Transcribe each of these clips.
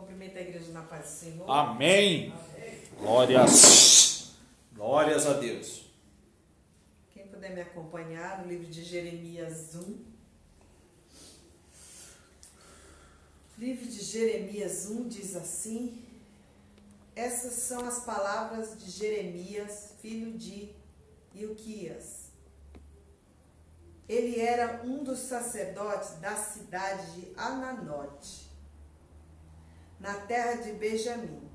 Cumprimento a igreja na paz do Senhor. Amém. Glórias. Glórias a Deus. Quem puder me acompanhar no livro de Jeremias 1. Livro de Jeremias 1 diz assim: essas são as palavras de Jeremias, filho de Ilquias. Ele era um dos sacerdotes da cidade de Ananote, na terra de Benjamim.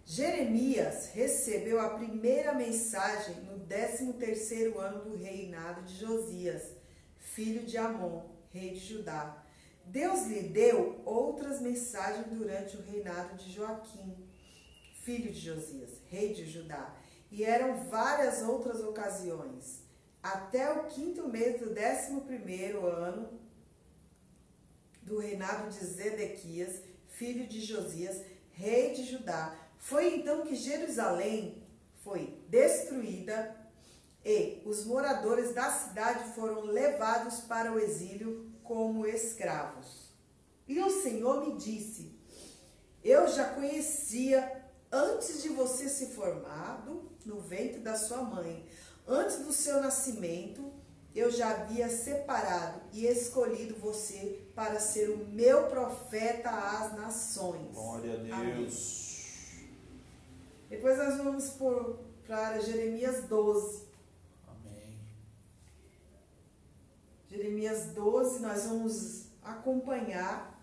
Jeremias recebeu a primeira mensagem no 13º ano do reinado de Josias, filho de Amon, rei de Judá. Deus lhe deu outras mensagens durante o reinado de Joaquim, filho de Josias, rei de Judá, e eram várias outras ocasiões, até o 5º mês do 11º ano do reinado de Zedequias, filho de Josias, rei de Judá. Foi então que Jerusalém foi destruída e os moradores da cidade foram levados para o exílio como escravos. E o Senhor me disse: eu já conhecia antes de você ser formado no ventre da sua mãe. Antes do seu nascimento, eu já havia separado e escolhido você para ser o meu profeta às nações. Glória a Deus. Amém. Depois nós vamos para Jeremias 12. Amém. Jeremias 12, nós vamos acompanhar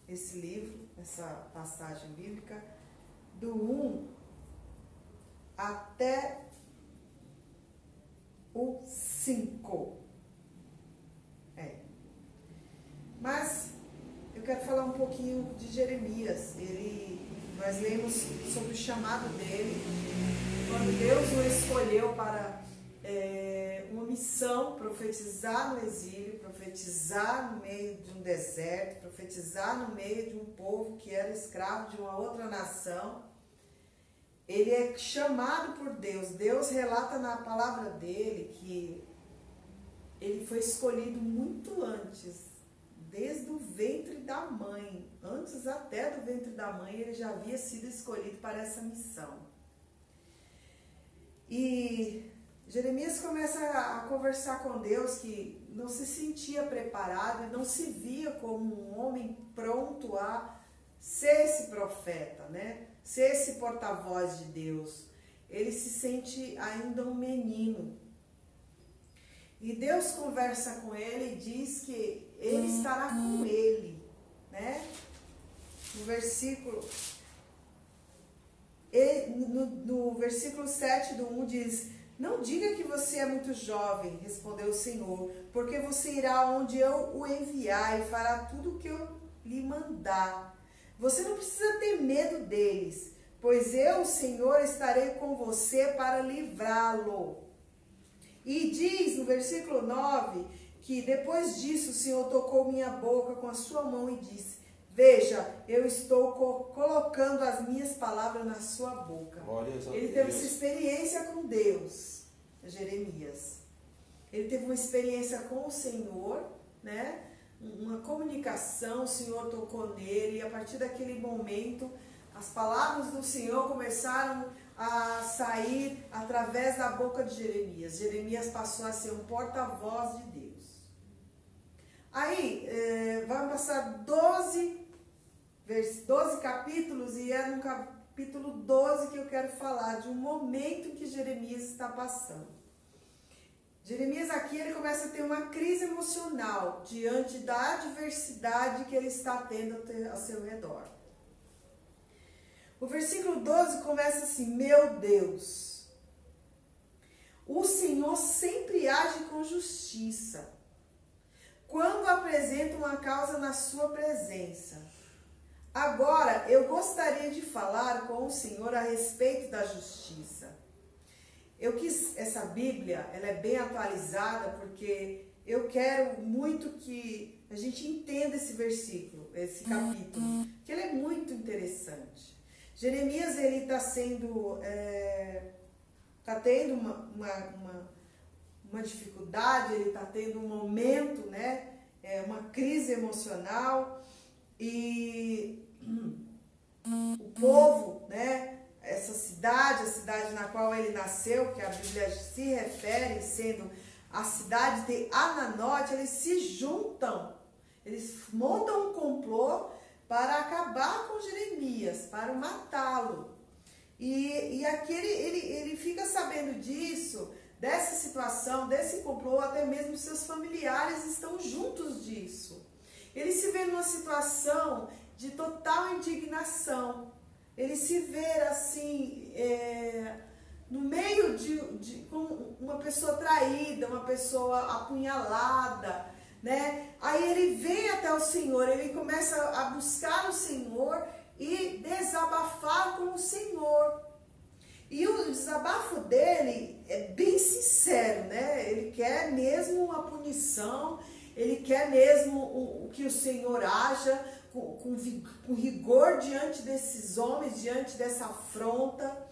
esse livro, essa passagem bíblica, do 1 até o 5. Mas eu quero falar um pouquinho de Jeremias. Nós lemos sobre o chamado dele, quando Deus o escolheu para uma missão, profetizar no exílio, profetizar no meio de um deserto, profetizar no meio de um povo que era escravo de uma outra nação. Ele é chamado por Deus. Deus relata na palavra dele que ele foi escolhido muito antes, desde o ventre da mãe. Antes até do ventre da mãe, ele já havia sido escolhido para essa missão. E Jeremias começa a conversar com Deus, que não se sentia preparado e não se via como um homem pronto a ser esse profeta, né? Ser esse porta-voz de Deus. Ele se sente ainda um menino. E Deus conversa com ele e diz que ele estará com ele, né? No versículo 7 do 1 diz: não diga que você é muito jovem, respondeu o Senhor, porque você irá onde eu o enviar e fará tudo o que eu lhe mandar. Você não precisa ter medo deles, pois eu, o Senhor, estarei com você para livrá-lo. E diz no versículo 9 que depois disso o Senhor tocou minha boca com a sua mão e disse: veja, eu estou colocando as minhas palavras na sua boca. Ele teve essa experiência com Deus, Jeremias. Ele teve uma experiência com o Senhor, né? Uma comunicação, o Senhor tocou nele, e a partir daquele momento as palavras do Senhor começaram a sair através da boca de Jeremias. Jeremias passou a ser um porta-voz de Deus. Aí, vai passar 12 capítulos, e é no capítulo 12 que eu quero falar de um momento que Jeremias está passando. Jeremias aqui, ele começa a ter uma crise emocional diante da adversidade que ele está tendo ao seu redor. O versículo 12 começa assim: meu Deus, o Senhor sempre age com justiça quando apresenta uma causa na sua presença. Agora, eu gostaria de falar com o Senhor a respeito da justiça. Essa Bíblia, ela é bem atualizada, porque eu quero muito que a gente entenda esse versículo, esse capítulo, que ele é muito interessante. Jeremias, ele está tendo uma dificuldade, ele está tendo um momento, né? Uma crise emocional, E o povo, né, essa cidade, a cidade na qual ele nasceu, que a Bíblia se refere, sendo a cidade de Ananote, eles se juntam, eles montam um complô para acabar com Jeremias, para matá-lo. E aqui ele fica sabendo disso, dessa situação, desse complô, até mesmo seus familiares estão juntos disso. Ele se vê numa situação de total indignação. Ele se vê assim, no meio de uma pessoa traída, uma pessoa apunhalada, né? Aí ele vem até o Senhor, ele começa a buscar o Senhor e desabafar com o Senhor. E o desabafo dele é bem sincero, né? Ele quer mesmo uma punição, ele quer mesmo que o Senhor haja com rigor diante desses homens, diante dessa afronta.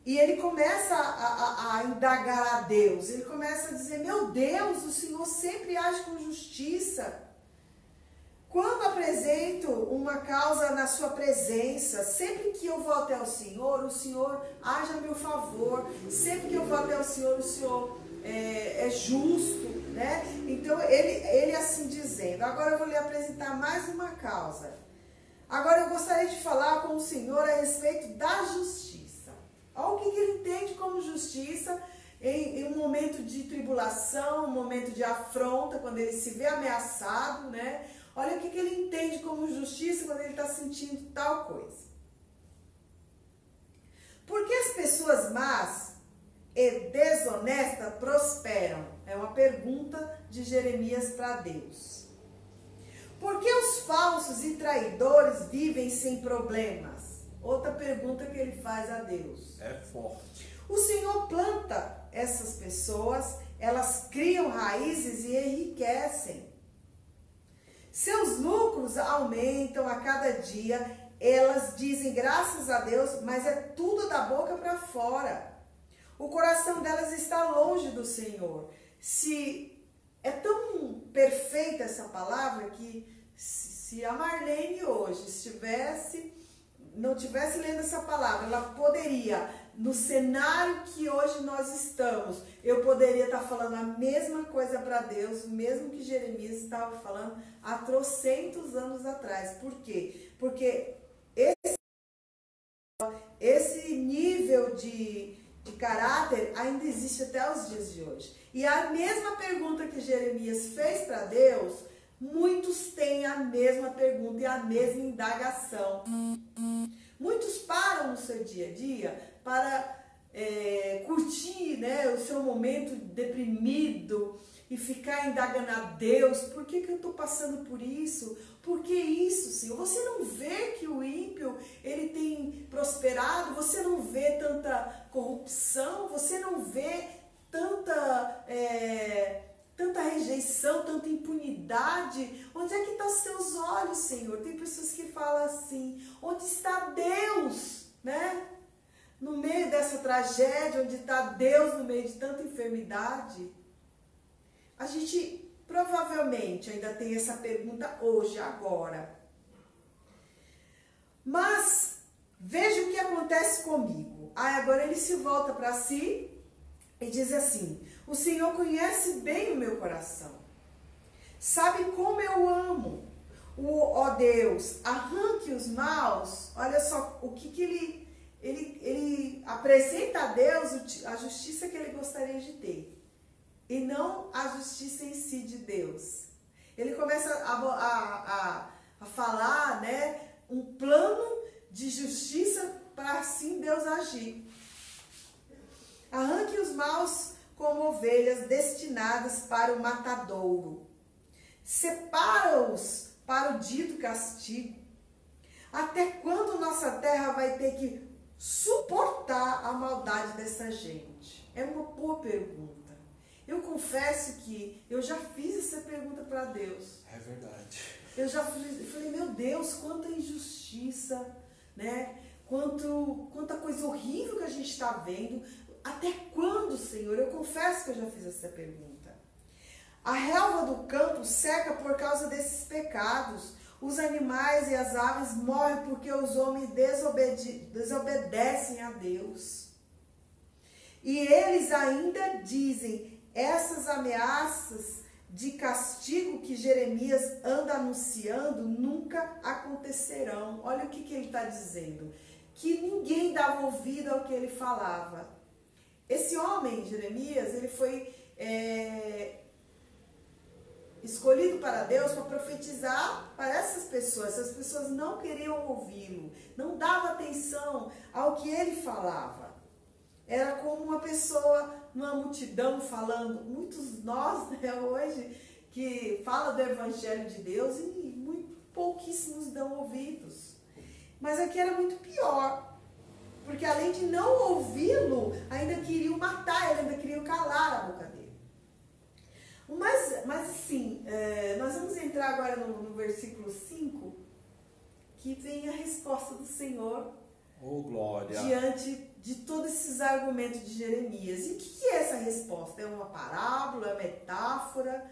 E ele começa a indagar a Deus, ele começa a dizer: meu Deus, o Senhor sempre age com justiça. Quando apresento uma causa na sua presença, sempre que eu vou até o Senhor age a meu favor. Sempre que eu vou até o Senhor é justo, né? Então, ele assim dizendo. Agora eu vou lhe apresentar mais uma causa. Agora eu gostaria de falar com o Senhor a respeito da justiça. Olha o que ele entende como justiça em um momento de tribulação, um momento de afronta, quando ele se vê ameaçado, né? Olha o que ele entende como justiça quando ele está sentindo tal coisa. Por que as pessoas más e desonestas prosperam? É uma pergunta de Jeremias para Deus. Por que os falsos e traidores vivem sem problemas? Outra pergunta que ele faz a Deus. É forte. O Senhor planta essas pessoas, elas criam raízes e enriquecem. Seus lucros aumentam a cada dia, elas dizem graças a Deus, mas é tudo da boca para fora. O coração delas está longe do Senhor. Se é tão perfeita essa palavra que se a Marlene hoje não tivesse lendo essa palavra, ela poderia, no cenário que hoje nós estamos, eu poderia estar falando a mesma coisa para Deus, mesmo que Jeremias estava falando há trocentos anos atrás. Por quê? Porque esse nível de caráter ainda existe até os dias de hoje. E a mesma pergunta que Jeremias fez para Deus, muitos têm a mesma pergunta e a mesma indagação. Muitos param no seu dia a dia para curtir, né, o seu momento deprimido e ficar indagando a Deus: por que eu estou passando por isso? Por que isso, Senhor? Você não vê que o ímpio ele tem prosperado? Você não vê tanta corrupção? Você não vê tanta rejeição, tanta impunidade? Onde é que estão os seus olhos, Senhor? Tem pessoas que falam assim: onde está Deus, né? No meio dessa tragédia, onde está Deus no meio de tanta enfermidade? A gente provavelmente ainda tem essa pergunta hoje, agora. Mas veja o que acontece comigo. Aí agora ele se volta para si e diz assim: o Senhor conhece bem o meu coração, sabe como eu amo. Ó Deus, arranque os maus. Olha só o que ele apresenta a Deus, a justiça que ele gostaria de ter, e não a justiça em si de Deus. Ele começa a falar, né, um plano de justiça para assim Deus agir. Arranque os maus como ovelhas destinadas para o matadouro. Separa-os para o dito castigo. Até quando nossa terra vai ter que suportar a maldade dessa gente? É uma boa pergunta. Eu confesso que eu já fiz essa pergunta para Deus. É verdade. Eu já falei: meu Deus, quanta injustiça, né? Quanta coisa horrível que a gente está vendo. Até quando, Senhor? Eu confesso que eu já fiz essa pergunta. A relva do campo seca por causa desses pecados. Os animais e as aves morrem porque os homens desobedecem a Deus. E eles ainda dizem, essas ameaças de castigo que Jeremias anda anunciando nunca acontecerão. Olha o que ele está dizendo. Que ninguém dava ouvido ao que ele falava. Esse homem, Jeremias, ele foi escolhido para Deus para profetizar para essas pessoas não queriam ouvi-lo, não davam atenção ao que ele falava. Era como uma pessoa numa multidão falando, muitos nós, né, hoje, que fala do Evangelho de Deus e muito pouquíssimos dão ouvidos. Mas aqui era muito pior, porque além de não ouvi-lo, ainda queriam matar ele, ainda queriam calar a boca dele. Mas assim, nós vamos entrar agora no versículo 5, que vem a resposta do Senhor. Oh, glória! Diante de todos esses argumentos de Jeremias. E o que é essa resposta? É uma parábola? É uma metáfora?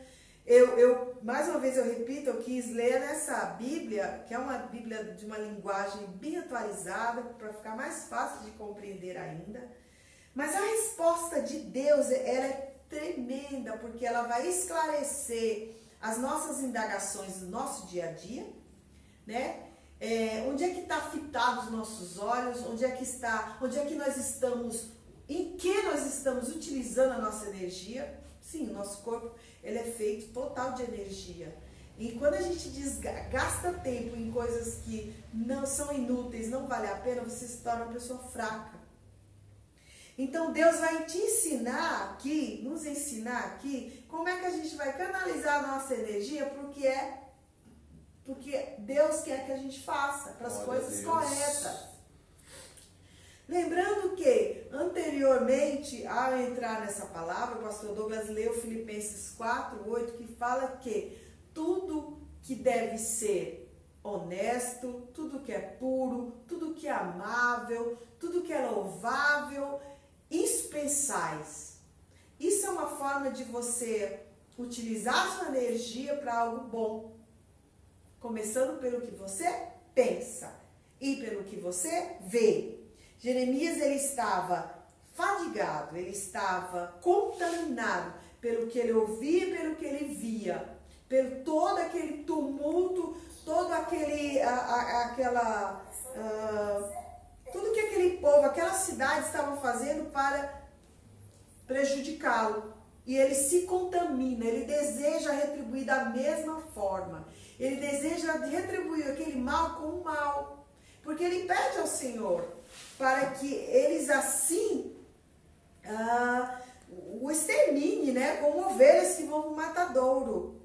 Mais uma vez eu repito, eu quis ler nessa Bíblia, que é uma Bíblia de uma linguagem bem atualizada, para ficar mais fácil de compreender ainda. Mas a resposta de Deus, ela é tremenda, porque ela vai esclarecer as nossas indagações do nosso dia a dia, né? Onde é que está fitado os nossos olhos, onde é que nós estamos, em que nós estamos utilizando a nossa energia. Sim, o nosso corpo, ele é feito total de energia. E quando a gente gasta tempo em coisas que não são inúteis, não vale a pena, você se torna uma pessoa fraca. Então Deus vai te ensinar aqui, nos ensinar aqui, como é que a gente vai canalizar a nossa energia porque Deus quer que a gente faça, para as coisas corretas. Lembrando que, anteriormente, ao entrar nessa palavra, o pastor Douglas leu Filipenses 4:8, que fala que tudo que deve ser honesto, tudo que é puro, tudo que é amável, tudo que é louvável, isso pensais. Isso é uma forma de você utilizar sua energia para algo bom. Começando pelo que você pensa e pelo que você vê. Jeremias, ele estava fadigado, ele estava contaminado pelo que ele ouvia e pelo que ele via. Pelo todo aquele tumulto, todo tudo que aquele povo, aquela cidade estava fazendo para prejudicá-lo. E ele se contamina, ele deseja retribuir da mesma forma. Ele deseja retribuir aquele mal com o mal. Porque ele pede ao Senhor para que eles assim o extermine, né? Como ovelhas que vão para o matadouro.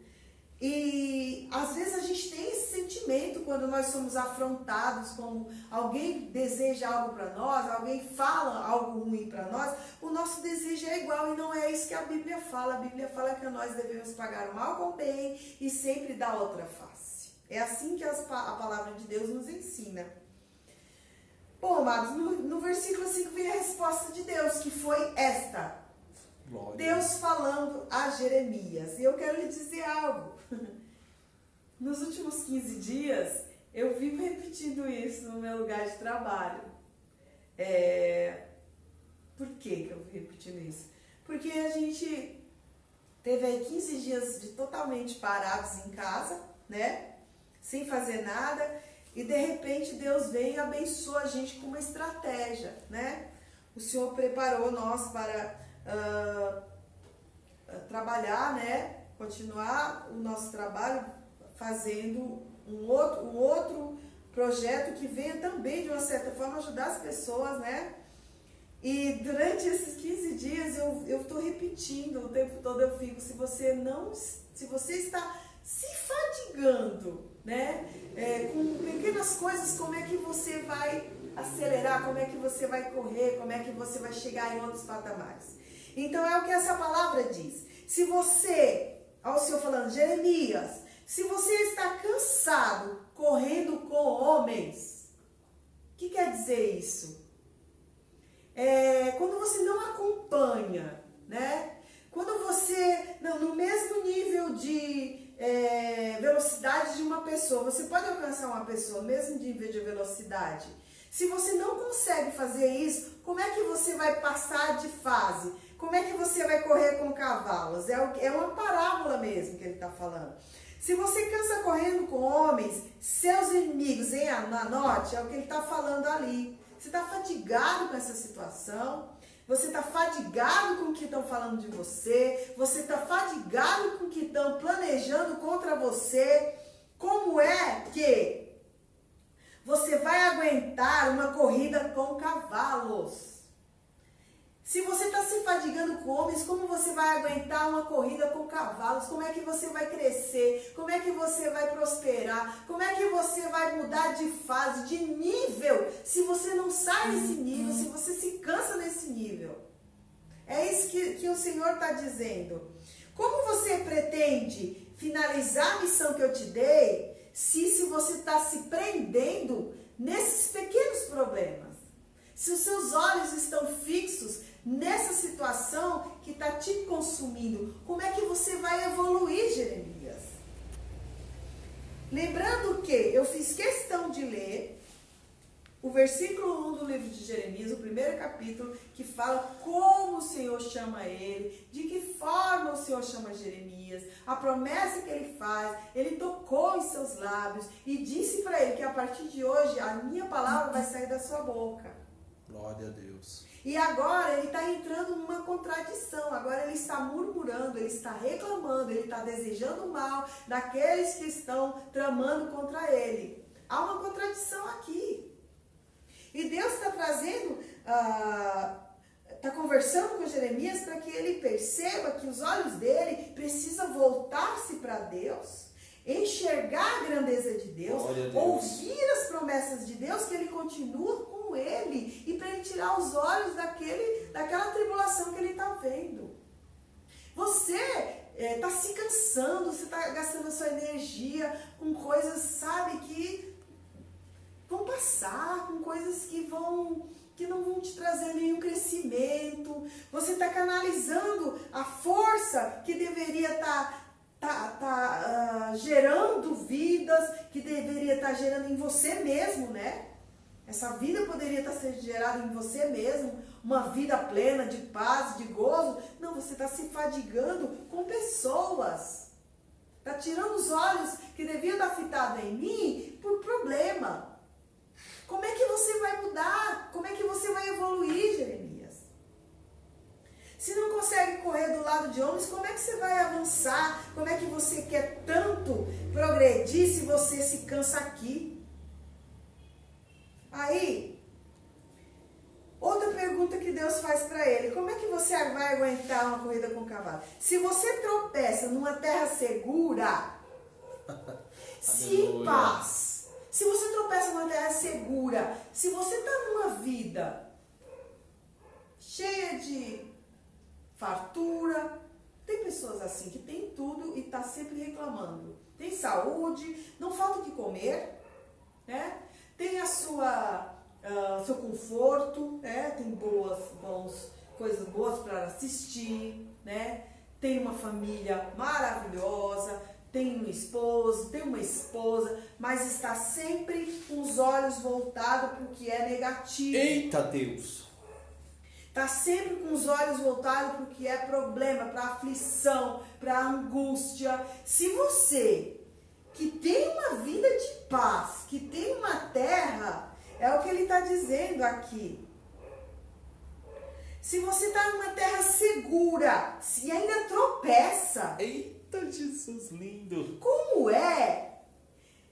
E às vezes a gente tem esse sentimento quando nós somos afrontados, como alguém deseja algo para nós, alguém fala algo ruim para nós, o nosso desejo é igual e não é isso que a Bíblia fala. A Bíblia fala que nós devemos pagar o mal com o bem e sempre dar outra face. É assim que a palavra de Deus nos ensina. Bom, amados, no versículo 5 vem a resposta de Deus, que foi esta. Glória. Deus falando a Jeremias. E eu quero lhe dizer algo. Nos últimos 15 dias, eu vivo repetindo isso no meu lugar de trabalho. Por que eu vivo repetindo isso? Porque a gente teve aí 15 dias de totalmente parados em casa, né? Sem fazer nada. E de repente Deus vem e abençoa a gente com uma estratégia, né? O Senhor preparou nós para trabalhar, né? Continuar o nosso trabalho fazendo um outro projeto que venha também, de uma certa forma, ajudar as pessoas, né? E durante esses 15 dias eu estou repetindo o tempo todo, eu fico, se você está se fadigando, né? Com pequenas coisas, como é que você vai acelerar, como é que você vai correr, como é que você vai chegar em outros patamares. Então é o que essa palavra diz. Se você, ao Senhor falando, Jeremias, se você está cansado correndo com homens, o que quer dizer isso? Quando você não acompanha, né? Quando você, no mesmo nível de velocidade de uma pessoa. Você pode alcançar uma pessoa mesmo de nível de velocidade. Se você não consegue fazer isso, como é que você vai passar de fase? Como é que você vai correr com cavalos? É uma parábola mesmo que ele está falando. Se você cansa correndo com homens, seus inimigos, hein? Anote, é o que ele está falando ali. Você está fatigado com essa situação? Você está fatigado com o que estão falando de você? Você está fatigado com o que estão planejando contra você? Como é que você vai aguentar uma corrida com cavalos? Se você está se fadigando com homens, como você vai aguentar uma corrida com cavalos? Como é que você vai crescer? Como é que você vai prosperar? Como é que você vai mudar de fase, de nível, se você não sai desse nível, se você se cansa nesse nível? É isso que o Senhor está dizendo. Como você pretende finalizar a missão que eu te dei, se você está se prendendo nesses pequenos problemas? Se os seus olhos estão fixos nessa situação que está te consumindo, como é que você vai evoluir, Jeremias? Lembrando que eu fiz questão de ler o versículo 1 do livro de Jeremias, o primeiro capítulo, que fala como o Senhor chama ele, de que forma o Senhor chama Jeremias, a promessa que ele faz, ele tocou em seus lábios e disse para ele que a partir de hoje a minha palavra vai sair da sua boca. Glória a Deus. E agora ele está entrando numa contradição, agora ele está murmurando, ele está reclamando, ele está desejando o mal daqueles que estão tramando contra ele. Há uma contradição aqui. E Deus está trazendo, está conversando com Jeremias para que ele perceba que os olhos dele precisam voltar-se para Deus, enxergar a grandeza de Deus, ouvir as promessas de Deus, que ele continua com ele, e para ele tirar os olhos daquela tribulação que ele está vendo. Você está se cansando, você está gastando a sua energia com coisas, sabe, que vão passar, com coisas que não vão te trazer nenhum crescimento. Você está canalizando a força que deveria estar gerando vidas, que deveria estar gerando em você mesmo, né? Essa vida poderia estar sendo gerada em você mesmo, uma vida plena de paz, de gozo. Não, você está se fadigando com pessoas. Está tirando os olhos que deviam estar fitados em mim por problema. Como é que você vai mudar? Como é que você vai evoluir, Jeremias? Se não consegue correr do lado de homens, como é que você vai avançar? Como é que você quer tanto progredir se você se cansa aqui? Aí, outra pergunta que Deus faz para ele: como é que você vai aguentar uma corrida com cavalo? Se você tropeça numa terra segura, se em paz, se você tropeça numa terra segura, se você está numa vida cheia de fartura, tem pessoas assim que tem tudo e está sempre reclamando. Tem saúde, não falta o que comer, né? Tem seu conforto, né? Tem coisas boas para assistir, né? Tem uma família maravilhosa, tem um esposo, tem uma esposa, mas está sempre com os olhos voltados para o que é negativo. Eita Deus! Está sempre com os olhos voltados para o que é problema, para aflição, para angústia. Se você que tem uma vida de paz, que tem uma terra, é o que ele está dizendo aqui. Se você está numa terra segura, se ainda tropeça. Eita Jesus lindo! Como é?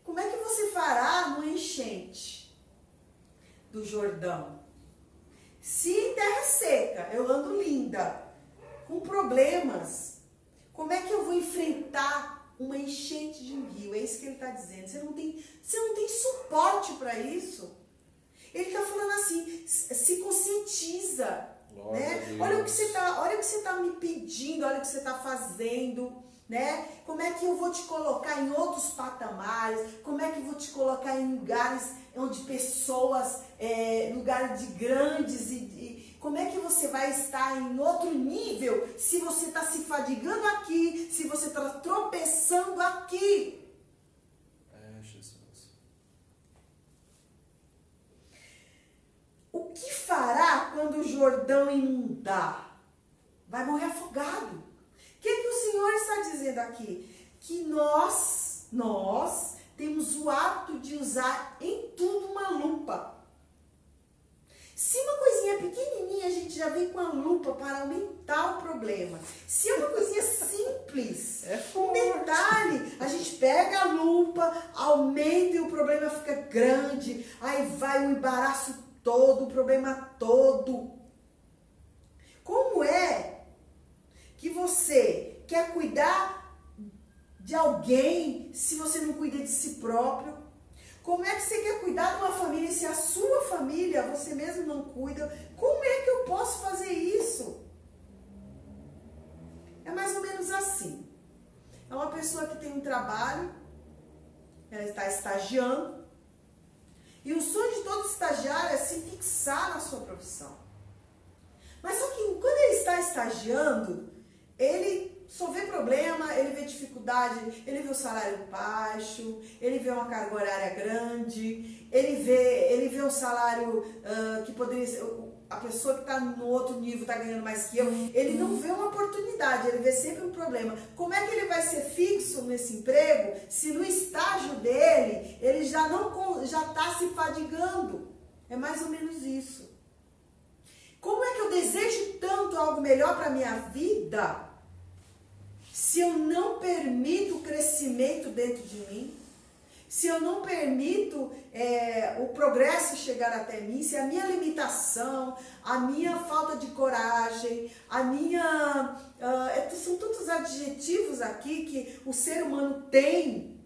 Como é que você fará numa enchente do Jordão? Se em terra seca eu ando linda, com problemas, como é que eu vou enfrentar uma enchente de um rio? É isso que ele está dizendo. Você não tem suporte para isso. Ele está falando assim: se conscientiza, né? Olha o que você está me pedindo, olha o que você está fazendo, né? Como é que eu vou te colocar em outros patamares? Como é que eu vou te colocar em lugares onde pessoas, lugares de grandes e Como é que você vai estar em outro nível se você está se fadigando aqui, se você está tropeçando aqui? Jesus. O que fará quando o Jordão inundar? Vai morrer afogado. O que o Senhor está dizendo aqui? Que nós temos o hábito de usar em tudo uma lupa. Se uma coisinha pequenininha, a gente já vem com a lupa para aumentar o problema. Se é uma coisinha simples, um detalhe, a gente pega a lupa, aumenta e o problema fica grande. Aí vai o embaraço todo, o problema todo. Como é que você quer cuidar de alguém se você não cuida de si próprio? Como é que você quer cuidar de uma família se a sua família você mesmo não cuida? Como é que eu posso fazer isso? É mais ou menos assim. É uma pessoa que tem um trabalho, ela está estagiando, e o sonho de todo estagiário é se fixar na sua profissão. Mas só que quando ele está estagiando, ele só vê problema, ele vê dificuldade, ele vê o salário baixo, ele vê uma carga horária grande, ele vê um salário que poderia ser, a pessoa que está no outro nível está ganhando mais que eu, ele não vê uma oportunidade, ele vê sempre um problema. Como é que ele vai ser fixo nesse emprego se no estágio dele ele já está se fadigando? É mais ou menos isso. Como é que eu desejo tanto algo melhor para a minha vida se eu não permito o crescimento dentro de mim? Se eu não permito o progresso chegar até mim, se a minha limitação, a minha falta de coragem, são tantos adjetivos aqui que o ser humano tem,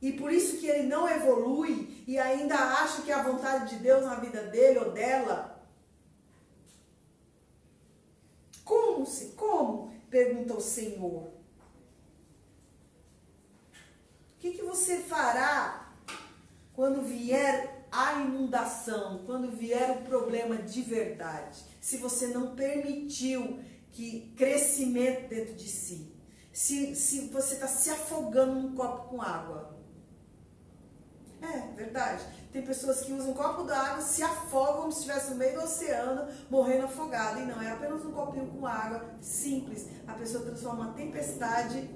e por isso que ele não evolui e ainda acha que é a vontade de Deus na vida dele ou dela. Como? Pergunta o Senhor. O que você fará quando vier a inundação, quando vier o problema de verdade? Se você não permitiu que crescimento dentro de si. Se você está se afogando num copo com água. É verdade. Tem pessoas que usam um copo d'água, se afogam como se estivesse no meio do oceano, morrendo afogado. E não, é apenas um copinho com água, simples. A pessoa transforma uma tempestade.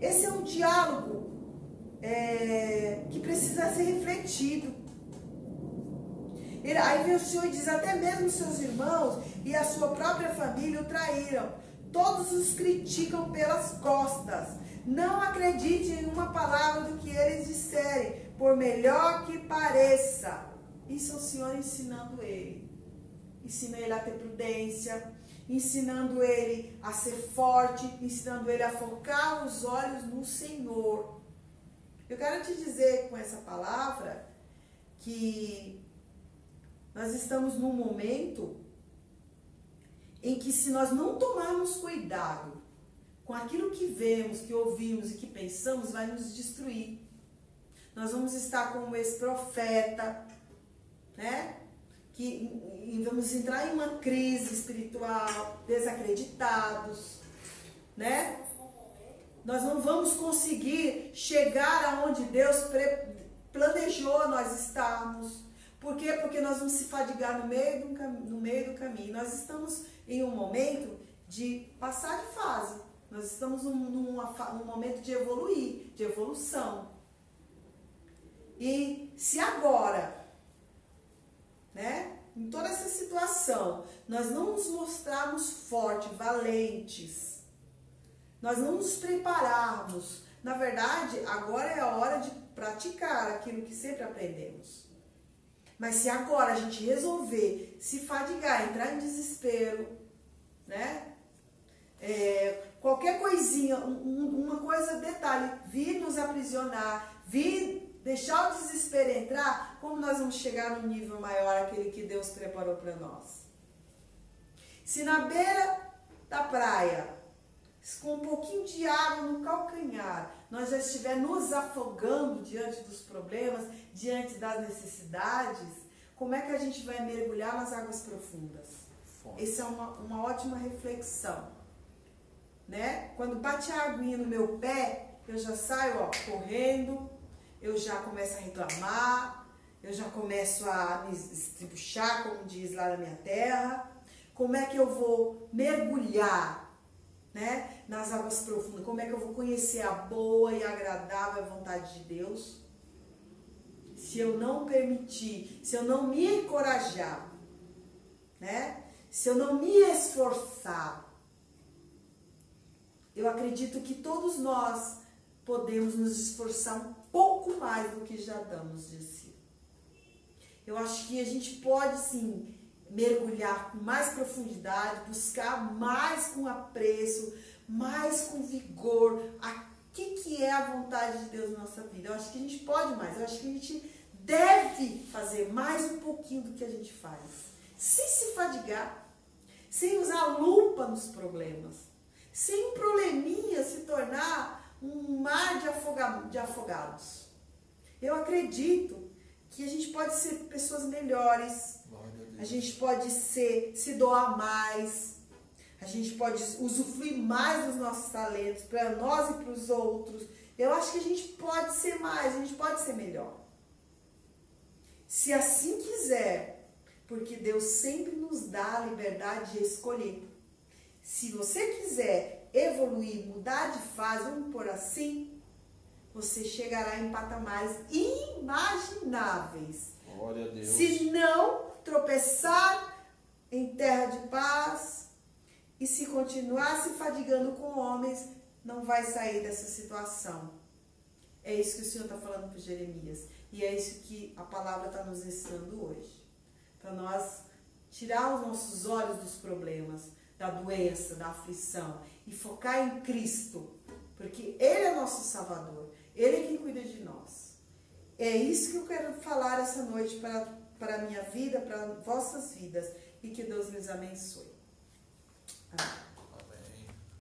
Esse é um diálogo que precisa ser refletido. Aí vem o Senhor e diz, até mesmo seus irmãos e a sua própria família o traíram. Todos os criticam pelas costas. Não acredite em uma palavra do que eles disserem, por melhor que pareça. Isso é o Senhor ensinando ele. Ensina ele a ter prudência, ensinando ele a ser forte, ensinando ele a focar os olhos no Senhor. Eu quero te dizer com essa palavra que nós estamos num momento em que, se nós não tomarmos cuidado com aquilo que vemos, que ouvimos e que pensamos, vai nos destruir. Nós vamos estar como esse profeta, né? Que vamos entrar em uma crise espiritual, desacreditados, né? Nós não vamos conseguir chegar aonde Deus planejou nós estarmos. Por quê? Porque nós vamos se fadigar no meio do caminho. Nós estamos em um momento de passar de fase. Nós estamos num momento de evoluir, de evolução. E se agora, né, em toda essa situação, nós não nos mostrarmos fortes, valentes, nós não nos prepararmos, na verdade, agora é a hora de praticar aquilo que sempre aprendemos. Mas se agora a gente resolver se fadigar, entrar em desespero, né? Qualquer coisinha, uma coisa, detalhe, vir nos aprisionar, vir deixar o desespero entrar, como nós vamos chegar no nível maior, aquele que Deus preparou para nós? Se na beira da praia, com um pouquinho de água no calcanhar, nós já estiver nos afogando diante dos problemas, diante das necessidades, como é que a gente vai mergulhar nas águas profundas? Fonte. Essa é uma ótima reflexão, né? Quando bate a aguinha no meu pé, eu já saio, ó, correndo, eu já começo a reclamar, eu já começo a me estribuchar, como diz lá na minha terra. Como é que eu vou mergulhar, né, nas águas profundas? Como é que eu vou conhecer a boa e agradável vontade de Deus? Se eu não permitir, se eu não me encorajar, né? Se eu não me esforçar, eu acredito que todos nós podemos nos esforçar um pouco mais do que já damos de si. Eu acho que a gente pode sim mergulhar com mais profundidade, buscar mais com apreço, mais com vigor o que é a vontade de Deus na nossa vida. Eu acho que a gente pode mais, eu acho que a gente deve fazer mais um pouquinho do que a gente faz, sem se fadigar, sem usar lupa nos problemas, sem um probleminha se tornar um mar de afogados. Eu acredito que a gente pode ser pessoas melhores, a gente pode se doar mais, a gente pode usufruir mais dos nossos talentos para nós e para os outros. Eu acho que a gente pode ser mais, a gente pode ser melhor. Se assim quiser, porque Deus sempre nos dá a liberdade de escolher. Se você quiser evoluir, mudar de fase, vamos por assim, você chegará em patamares inimagináveis. Glória a Deus. Se não tropeçar em terra de paz e se continuar se fadigando com homens, não vai sair dessa situação. É isso que o Senhor está falando para Jeremias. E é isso que a palavra está nos ensinando hoje. Para nós tirar os nossos olhos dos problemas, da doença, da aflição e focar em Cristo. Porque Ele é nosso Salvador. Ele é quem cuida de nós. É isso que eu quero falar essa noite para a minha vida, para vossas vidas. E que Deus lhes abençoe. Amém.